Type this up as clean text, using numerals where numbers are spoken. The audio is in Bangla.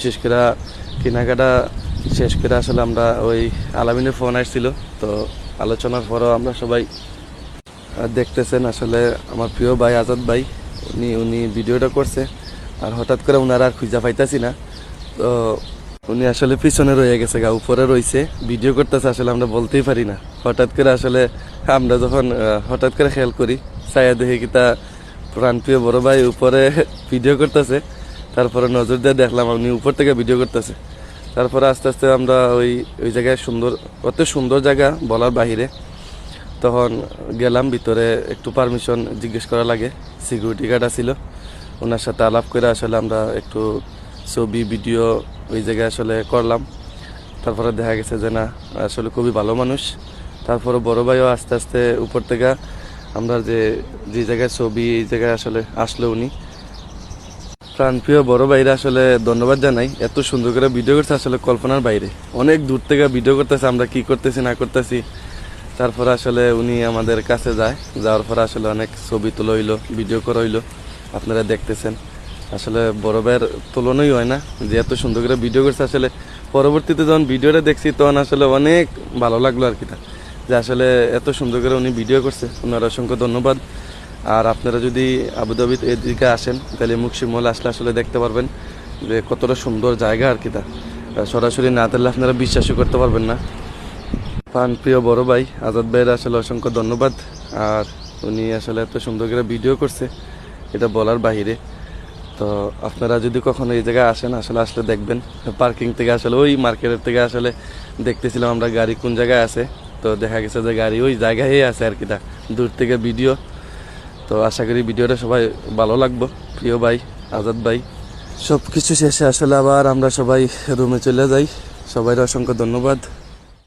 বিশেষ করে কেনাকাটা শেষ করে আসলে আমরা ওই আলামিনের ফোন আসছিল, তো আলোচনার পরও আমরা সবাই দেখতেছেন আসলে আমার প্রিয় ভাই আজাদ ভাই উনি ভিডিওটা করছে। আর হঠাৎ করে ওনারা আর খুঁজা পাইতাছি না, তো উনি আসলে পিছনে রয়ে গেছে গা, উপরে রয়েছে ভিডিও করতেছে। আসলে আমরা বলতেই পারি না, হঠাৎ করে আসলে আমরা যখন হঠাৎ করে খেয়াল করি ছায়া দেখে কি তা প্রাণপ্রিয় বড় ভাই উপরে ভিডিও করতেছে। তারপরে নজর দিয়ে দেখলাম উনি উপর থেকে ভিডিও করতেছে। তারপরে আস্তে আস্তে আমরা ওই জায়গায় অত সুন্দর জায়গা বলার বাহিরে, তখন গেলাম ভিতরে। একটু পারমিশন জিজ্ঞেস করা লাগে, সিকিউরিটি গার্ড ছিল, ওনার সাথে আলাপ করে আসলে আমরা একটু ছবি ভিডিও ওই জায়গায় আসলে করলাম। তারপরে দেখা গেছে যে না আসলে খুবই ভালো মানুষ। তারপরে বড় ভাইও আস্তে আস্তে উপর থেকে আমরা যে জায়গায় ছবি এই জায়গায় আসলে আসলো উনি। প্রাণপ্রিয় বড় ভাইরা আসলে ধন্যবাদ জানাই, এত সুন্দর করে ভিডিও করছে, আসলে কল্পনার বাইরে। অনেক দূর থেকে ভিডিও করতেছে, আমরা কি করতেছি না করতেছি। তারপরে আসলে উনি আমাদের কাছে যাওয়ার পরে আসলে অনেক ছবি তোলা হইলো, ভিডিও করা হইলো, আপনারা দেখতেছেন। আসলে বড় ভাইয়ের তুলনাই হয় না যে এত সুন্দর করে ভিডিও করছে। আসলে পরবর্তীতে যখন ভিডিওটা দেখছি তখন আসলে অনেক ভালো লাগলো আর কি, যে আসলে এত সুন্দর করে উনি ভিডিও করছে। ওনার অসংখ্য ধন্যবাদ। আর আপনারা যদি আবুধাবি এদিকে আসেন তাহলে মুকসি মল আসলে আসলে দেখতে পারবেন যে কতটা সুন্দর জায়গা আর কি। সরাসরি না তাহলে আপনারা বিশ্বাসই করতে পারবেন না। প্রিয় বড় ভাই আজাদ ভাইয়ের আসলে অসংখ্য ধন্যবাদ। আর উনি আসলে এত সুন্দর করে ভিডিও করছে, এটা বলার বাহিরে। তো আপনারা যদি কখনো এই জায়গায় আসেন আসলে দেখবেন। পার্কিং থেকে আসলে ওই মার্কেটের থেকে আসলে দেখতেছিলাম আমরা গাড়ি কোন জায়গায় আছে, তো দেখা গেছে যে গাড়ি ওই জায়গায় আছে আর কি, দূর থেকে ভিডিও। তো আশা করি ভিডিওটা সবাই ভালো লাগবে। প্রিয় ভাই আজাদ ভাই, সব কিছু শেষে আসলে আবার আমরা সবাই রুমে চলে যাই। সবাই অসংখ্য ধন্যবাদ।